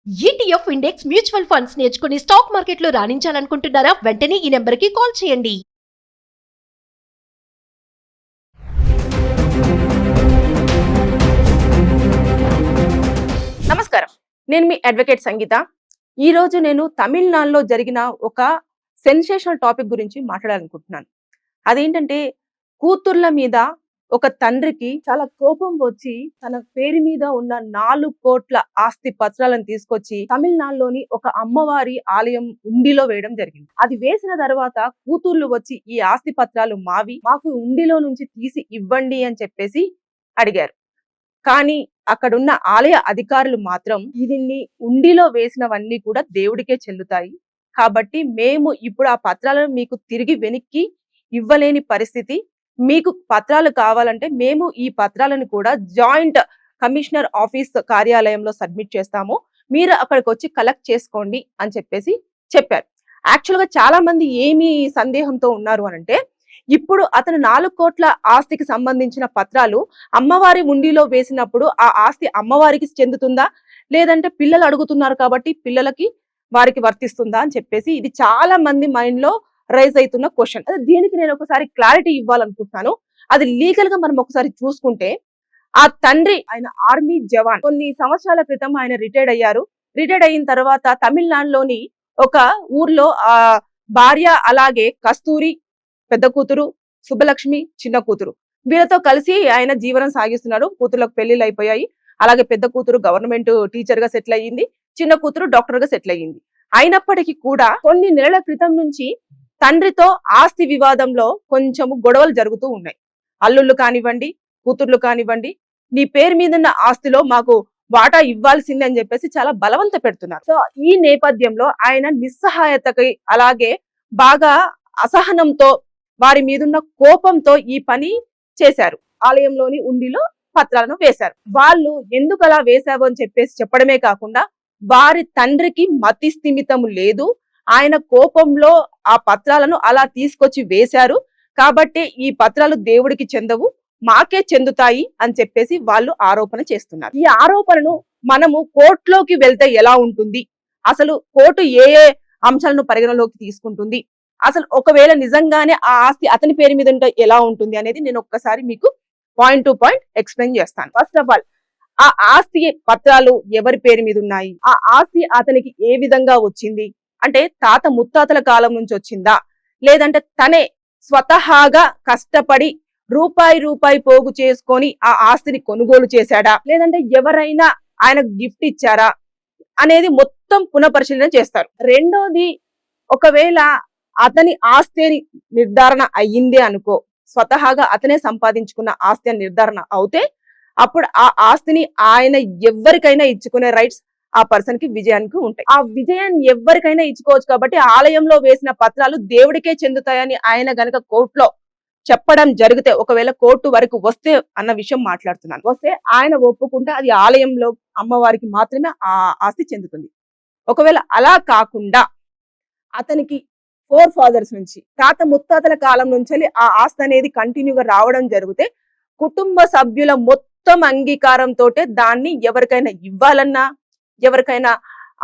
ETF index mutual funds నేర్చుకుని stock మార్కెట్లో రాణించాలనుకుంటున్నారా? వెంటనే ఈ నెంబర్కి కాల్ చేయండి. నమస్కారం, నేను మీ అడ్వకేట్ సంగీత. ఈ రోజు నేను తమిళనాడులో జరిగిన ఒక సెన్సేషనల్ టాపిక్ గురించి మాట్లాడాలనుకుంటున్నాను. అదేంటంటే, కూతుర్ల మీద ఒక తండ్రికి చాలా కోపం వచ్చి తన పేరు మీద ఉన్న 4 కోట్ల ఆస్తి పత్రాలను తీసుకొచ్చి తమిళనాడులోని ఒక అమ్మవారి ఆలయం ఉండిలో వేయడం జరిగింది. అది వేసిన తర్వాత కూతుర్లు వచ్చి ఈ ఆస్తి పత్రాలు మావి, మాకు ఉండిలో నుంచి తీసి ఇవ్వండి అని చెప్పేసి అడిగారు. కానీ అక్కడున్న ఆలయ అధికారులు మాత్రం దీన్ని ఉండిలో వేసినవన్నీ కూడా దేవుడికే చెల్లుతాయి, కాబట్టి మేము ఇప్పుడు ఆ పత్రాలను మీకు తిరిగి వెనక్కి ఇవ్వలేని పరిస్థితి. మీకు పత్రాలు కావాలంటే మేము ఈ పత్రాలను కూడా జాయింట్ కమిషనర్ ఆఫీస్ కార్యాలయంలో సబ్మిట్ చేస్తాము, మీరు అక్కడికి వచ్చి కలెక్ట్ చేసుకోండి అని చెప్పేసి చెప్పారు. యాక్చువల్గా చాలా మంది ఏమి సందేహంతో ఉన్నారు అనంటే, ఇప్పుడు అతను 4 కోట్ల ఆస్తికి సంబంధించిన పత్రాలు అమ్మవారి ఉండిలో వేసినప్పుడు ఆ ఆస్తి అమ్మవారికి చెందుతుందా, లేదంటే పిల్లలు అడుగుతున్నారు కాబట్టి పిల్లలకి వారికి వర్తిస్తుందా అని చెప్పేసి ఇది చాలా మంది మైండ్ లో రైజ్ అవుతున్న క్వశ్చన్. దీనికి నేను ఒకసారి క్లారిటీ ఇవ్వాలనుకుంటున్నాను. అది లీగల్ గా మనం ఒకసారి చూసుకుంటే, ఆ తండ్రి ఆయన ఆర్మీ జవాన్, కొన్ని సంవత్సరాల క్రితం ఆయన రిటైర్డ్ అయ్యారు. రిటైర్డ్ అయిన తర్వాత తమిళనాడులోని ఒక ఊర్లో ఆ భార్య, అలాగే కస్తూరి పెద్ద కూతురు, సుబ్బలక్ష్మి చిన్న కూతురు, వీళ్ళతో కలిసి ఆయన జీవనం సాగిస్తున్నారు. కూతుర్లకు పెళ్లిళ్ళు అయిపోయాయి. అలాగే పెద్ద కూతురు గవర్నమెంట్ టీచర్ గా సెటిల్ అయ్యింది, చిన్న కూతురు డాక్టర్ గా సెటిల్ అయ్యింది. అయినప్పటికీ కూడా కొన్ని నెలల క్రితం నుంచి తండ్రితో ఆస్తి వివాదంలో కొంచెము గొడవలు జరుగుతూ ఉన్నాయి. అల్లుళ్ళు కానివ్వండి, కూతుర్లు కానివ్వండి, నీ పేరు మీద ఉన్న ఆస్తిలో మాకు వాటా ఇవ్వాల్సిందే అని చెప్పేసి చాలా బలవంత పెడుతున్నారు. సో ఈ నేపథ్యంలో ఆయన నిస్సహాయతకి, అలాగే బాగా అసహనంతో, వారి మీదున్న కోపంతో ఈ పని చేశారు. ఆలయంలోని ఉండిలో పత్రాలను వేశారు. వాళ్ళు ఎందుకు అలా వేశావు అని చెప్పేసి చెప్పడమే కాకుండా, వారి తండ్రికి మతి స్థిమితం లేదు, ఆయన కోపంలో ఆ పత్రాలను అలా తీసుకొచ్చి వేశారు, కాబట్టి ఈ పత్రాలు దేవుడికి చెందవు, మాకే చెందుతాయి అని చెప్పేసి వాళ్ళు ఆరోపణ చేస్తున్నారు. ఈ ఆరోపణను మనము కోర్టులోకి వెళ్తే ఎలా ఉంటుంది, అసలు కోర్టు ఏ ఏ అంశాలను పరిగణలోకి తీసుకుంటుంది, అసలు ఒకవేళ నిజంగానే ఆ ఆస్తి అతని పేరు మీద ఉంటే ఎలా ఉంటుంది అనేది నేను ఒక్కసారి మీకు పాయింట్ టు పాయింట్ ఎక్స్ప్లెయిన్ చేస్తాను. ఫస్ట్ ఆఫ్ ఆల్, ఆ ఆస్తి పత్రాలు ఎవరి పేరు మీద ఉన్నాయి, ఆ ఆస్తి అతనికి ఏ విధంగా వచ్చింది అంటే తాత ముత్తాతల కాలం నుంచి వచ్చిందా, లేదంటే తనే స్వతహాగా కష్టపడి రూపాయి పోగు చేసుకొని ఆ ఆస్తిని కొనుగోలు చేశాడా, లేదంటే ఎవరైనా ఆయనకు గిఫ్ట్ ఇచ్చారా అనేది మొత్తం పునఃపరిశీలన చేస్తారు. రెండోది, ఒకవేళ అతని ఆస్తి నిర్ధారణ అయ్యిందే అనుకో, స్వతహాగా అతనే సంపాదించుకున్న ఆస్తి నిర్ధారణ అవుతే అప్పుడు ఆ ఆస్తిని ఆయన ఎవరికైనా ఇచ్చుకునే రైట్స్ ఆ పర్సన్ కి, విజయానికి ఉంటాయి. ఆ విజయాన్ని ఎవరికైనా ఇచ్చుకోవచ్చు, కాబట్టి ఆలయంలో వేసిన పత్రాలు దేవుడికే చెందుతాయని ఆయన గనక కోర్టులో చెప్పడం జరిగితే, ఒకవేళ కోర్టు వరకు వస్తే అన్న విషయం మాట్లాడుతున్నాను, వస్తే ఆయన ఒప్పుకుంటే అది ఆలయంలో అమ్మవారికి మాత్రమే ఆ ఆస్తి చెందుతుంది. ఒకవేళ అలా కాకుండా అతనికి 4 ఫాదర్స్ నుంచి, తాత ముత్తాతల కాలం నుంచి ఆ ఆస్తి అనేది కంటిన్యూగా రావడం జరిగితే, కుటుంబ సభ్యుల మొత్తం అంగీకారంతో దాన్ని ఎవరికైనా ఇవ్వాలన్నా, ఎవరికైనా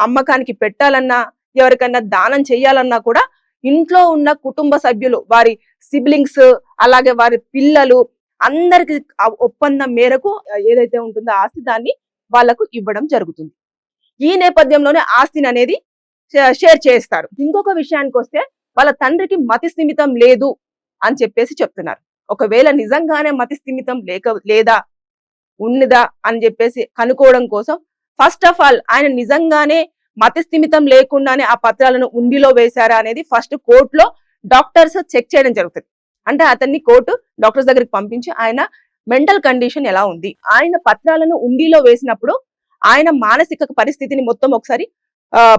అమ్మకానికి పెట్టాలన్నా, ఎవరికైనా దానం చేయాలన్నా కూడా ఇంట్లో ఉన్న కుటుంబ సభ్యులు, వారి సిబ్లింగ్స్, అలాగే వారి పిల్లలు అందరికి ఒప్పందం మేరకు ఏదైతే ఉంటుందో ఆస్తి దాన్ని వాళ్లకు ఇవ్వడం జరుగుతుంది. ఈ నేపథ్యంలోనే ఆస్తిని అనేది షేర్ చేస్తారు. ఇంకొక విషయానికి వస్తే, వాళ్ళ తండ్రికి మతి స్థిమితం లేదు అని చెప్పేసి చెప్తున్నారు. ఒకవేళ నిజంగానే మతి స్థిమితం లేదా ఉన్నదా అని చెప్పేసి కనుక్కోవడం కోసం, ఫస్ట్ ఆఫ్ ఆల్ ఆయన నిజంగానే మతి స్థిమితం లేకుండానే ఆ పత్రాలను ఉండిలో వేశారా అనేది ఫస్ట్ కోర్టులో డాక్టర్స్ చెక్ చేయడం జరుగుతుంది. అంటే అతన్ని కోర్టు డాక్టర్స్ దగ్గరికి పంపించి ఆయన మెంటల్ కండిషన్ ఎలా ఉంది, ఆయన పత్రాలను ఉండిలో వేసినప్పుడు ఆయన మానసిక పరిస్థితిని మొత్తం ఒకసారి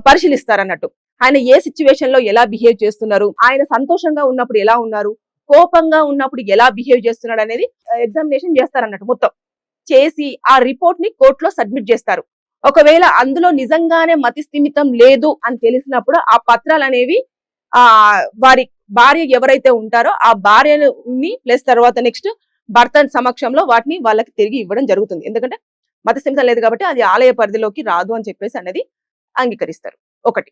పరిశీలిస్తారన్నట్టు. ఆయన ఏ సిచ్యువేషన్ లో ఎలా బిహేవ్ చేస్తున్నారు, ఆయన సంతోషంగా ఉన్నప్పుడు ఎలా ఉన్నారు, కోపంగా ఉన్నప్పుడు ఎలా బిహేవ్ చేస్తున్నాడు అనేది ఎగ్జామినేషన్ చేస్తారన్నట్టు. మొత్తం చేసి ఆ రిపోర్ట్ ని కోర్టులో సబ్మిట్ చేస్తారు. ఒకవేళ అందులో నిజంగానే మతి స్థిమితం లేదు అని తెలిసినప్పుడు ఆ పత్రాలు అనేవి వారి భార్య ఎవరైతే ఉంటారో ఆ భార్యని ప్లస్ తర్వాత నెక్స్ట్ భర్త సమక్షంలో వాటిని వాళ్ళకి తిరిగి ఇవ్వడం జరుగుతుంది. ఎందుకంటే మతి స్థిమితం లేదు కాబట్టి అది ఆలయ పరిధిలోకి రాదు అని చెప్పేసి అనేది అంగీకరిస్తారు. ఒకటి.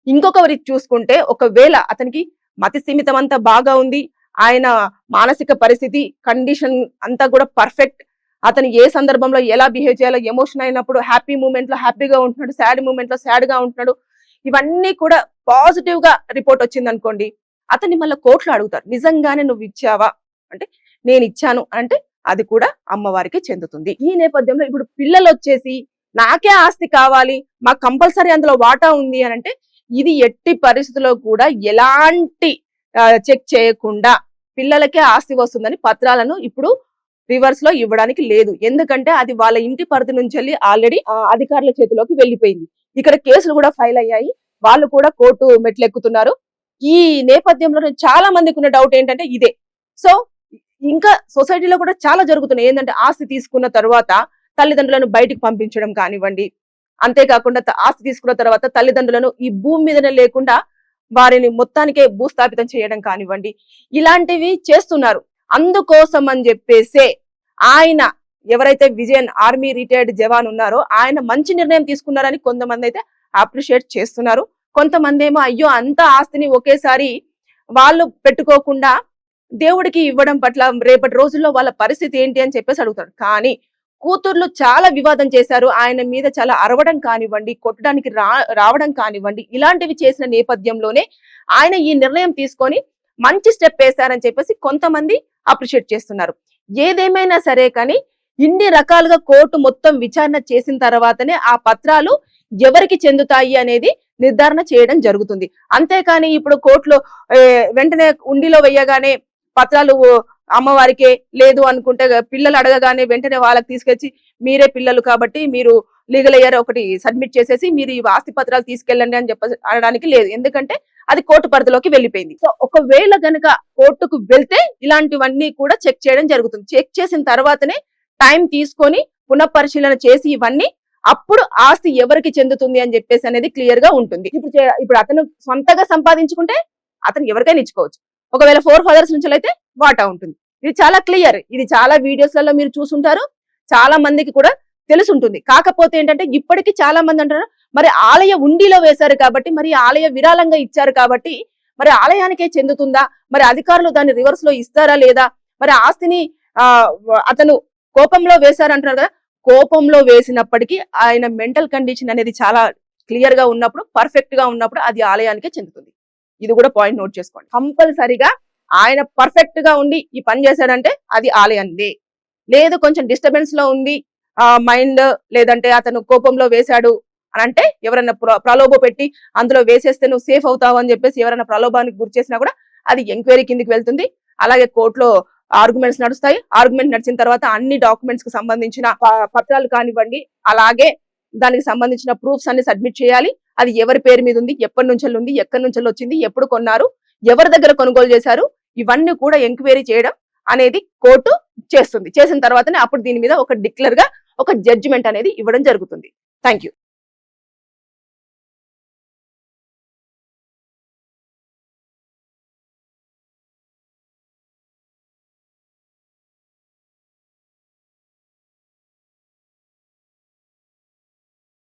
ఇంకొకరి చూసుకుంటే ఒకవేళ అతనికి మతి స్థిమితం అంతా బాగా ఉంది, ఆయన మానసిక పరిస్థితి కండిషన్ అంతా కూడా పర్ఫెక్ట్, అతను ఏ సందర్భంలో ఎలా బిహేవ్ చేయాలో, ఎమోషన్ అయినప్పుడు హ్యాపీ మూమెంట్ లో హ్యాపీగా ఉంటున్నాడు, సాడ్ మూమెంట్ లో సాడ్ గా ఉంటున్నాడు, ఇవన్నీ కూడా పాజిటివ్ గా రిపోర్ట్ వచ్చింది అనుకోండి, అతన్ని మళ్ళీ కోర్టులో అడుగుతారు, నిజంగానే నువ్వు ఇచ్చావా అంటే నేను ఇచ్చాను అంటే అది కూడా అమ్మవారికి చెందుతుంది. ఈ నేపథ్యంలో ఇప్పుడు పిల్లలు వచ్చేసి నాకే ఆస్తి కావాలి, మాకు కంపల్సరీ అందులో వాటా ఉంది అని అంటే ఇది ఎట్టి పరిస్థితుల్లో కూడా ఎలాంటి చెక్ చేయకుండా పిల్లలకే ఆస్తి వస్తుందని పత్రాలను ఇప్పుడు రివర్స్ లో ఇవ్వడానికి లేదు. ఎందుకంటే అది వాళ్ళ ఇంటి పరిధి నుంచి వెళ్ళి ఆల్రెడీ అధికారుల చేతిలోకి వెళ్ళిపోయింది. ఇక్కడ కేసులు కూడా ఫైల్ అయ్యాయి, వాళ్ళు కూడా కోర్టు మెట్లు ఎక్కుతున్నారు. ఈ నేపథ్యంలో చాలా మందికి ఉన్న డౌట్ ఏంటంటే ఇదే. సో ఇంకా సొసైటీలో కూడా చాలా జరుగుతున్నాయి. ఏంటంటే ఆస్తి తీసుకున్న తర్వాత తల్లిదండ్రులను బయటికి పంపించడం కానివ్వండి, అంతేకాకుండా ఆస్తి తీసుకున్న తర్వాత తల్లిదండ్రులను ఈ భూమి మీదనే లేకుండా వారిని మొత్తానికే భూస్థాపితం చేయడం కానివ్వండి, ఇలాంటివి చేస్తున్నారు. అందుకోసం అని చెప్పేసే ఆయన ఎవరైతే విజయన్ ఆర్మీ రిటైర్డ్ జవాన్ ఉన్నారో ఆయన మంచి నిర్ణయం తీసుకున్నారని కొంతమంది అయితే అప్రిషియేట్ చేస్తున్నారు. కొంతమంది ఏమో అయ్యో అంత ఆస్తిని ఒకేసారి వాళ్ళు పెట్టుకోకుండా దేవుడికి ఇవ్వడం పట్ల రేపటి రోజుల్లో వాళ్ళ పరిస్థితి ఏంటి అని చెప్పేసి అడుగుతారు. కానీ కూతుర్లు చాలా వివాదం చేశారు, ఆయన మీద చాలా అరవడం కానివ్వండి, కొట్టడానికి రావడం కానివ్వండి, ఇలాంటివి చేసిన నేపథ్యంలోనే ఆయన ఈ నిర్ణయం తీసుకొని మంచి స్టెప్ వేశారని చెప్పేసి కొంతమంది అప్రిషియేట్ చేస్తున్నారు. ఏదేమైనా సరే కానీ ఇన్ని రకాలుగా కోర్టు మొత్తం విచారణ చేసిన తర్వాతనే ఆ పత్రాలు ఎవరికి చెందుతాయి అనేది నిర్ధారణ చేయడం జరుగుతుంది. అంతేకాని ఇప్పుడు కోర్టులో వెంటనే ఉండిలో వేయగానే పత్రాలు అమ్మవారికే లేదు అనుకుంటే పిల్లలు అడగగానే వెంటనే వాళ్ళకి తీసుకొచ్చి మీరే పిల్లలు కాబట్టి మీరు లీగల్ అయ్యారు ఒకటి సబ్మిట్ చేసేసి మీరు ఈ ఆస్తి పత్రాలు తీసుకెళ్ళండి అని అనడానికి లేదు. ఎందుకంటే అది కోర్టు పరిధిలోకి వెళ్ళిపోయింది. సో ఒకవేళ గనక కోర్టుకు వెళ్తే ఇలాంటివన్నీ కూడా చెక్ చేయడం జరుగుతుంది. చెక్ చేసిన తర్వాతనే టైం తీసుకొని పునఃపరిశీలన చేసి ఇవన్నీ అప్పుడు ఆస్తి ఎవరికి చెందుతుంది అని చెప్పేసి అనేది క్లియర్ గా ఉంటుంది. ఇప్పుడు అతను సొంతగా సంపాదించుకుంటే అతను ఎవరికైనా ఇచ్చుకోవచ్చు. ఒకవేళ 4 ఫాదర్స్ నుంచి అయితే వాటా ఉంటుంది. ఇది చాలా క్లియర్. ఇది చాలా వీడియోస్లలో మీరు చూసుంటారు, చాలా మందికి కూడా తెలుసుంటుంది. కాకపోతే ఏంటంటే ఇప్పటికీ చాలా మంది అంటారు మరి ఆలయ ఉండిలో వేశారు కాబట్టి, మరి ఆలయ విరాళంగా ఇచ్చారు కాబట్టి మరి ఆలయానికే చెందుతుందా, మరి అధికారులు దాన్ని రివర్స్ లో ఇస్తారా లేదా, మరి ఆస్తిని అతను కోపంలో వేశారంటున్నారు కదా, కోపంలో వేసినప్పటికీ ఆయన మెంటల్ కండిషన్ అనేది చాలా క్లియర్ గా ఉన్నప్పుడు, పర్ఫెక్ట్ గా ఉన్నప్పుడు అది ఆలయానికే చెందుతుంది. ఇది కూడా పాయింట్ నోట్ చేసుకోండి. కంపల్సరిగా ఆయన పర్ఫెక్ట్ గా ఉండి ఈ పని చేశాడంటే అది ఆలయందే. లేదు కొంచెం డిస్టర్బెన్స్ లో ఉంది మైండ్, లేదంటే అతను కోపంలో వేశాడు అని అంటే ఎవరైనా ప్రలోభ పెట్టి అందులో వేసేస్తే నువ్వు సేఫ్ అవుతావు అని చెప్పేసి ఎవరైనా ప్రలోభానికి గురి చేసినా కూడా అది ఎంక్వైరీ కిందికి వెళ్తుంది. అలాగే కోర్టులో ఆర్గ్యుమెంట్స్ నడుస్తాయి. ఆర్గ్యుమెంట్ నడిచిన తర్వాత అన్ని డాక్యుమెంట్స్ కి సంబంధించిన పత్రాలు కానివ్వండి, అలాగే దానికి సంబంధించిన ప్రూఫ్స్ అన్ని సబ్మిట్ చేయాలి. అది ఎవరి పేరు మీద ఉంది, ఎప్పటి నుంచి ఉంది, ఎక్కడి నుంచి వచ్చింది, ఎప్పుడు కొన్నారు, ఎవరి దగ్గర కొనుగోలు చేశారు, ఇవన్నీ కూడా ఎంక్వైరీ చేయడం అనేది కోర్టు చేస్తుంది. చేసిన తర్వాతనే అప్పుడు దీని మీద ఒక డిక్లేర్ గా ఒక జడ్జిమెంట్ అనేది ఇవ్వడం జరుగుతుంది. Thank you.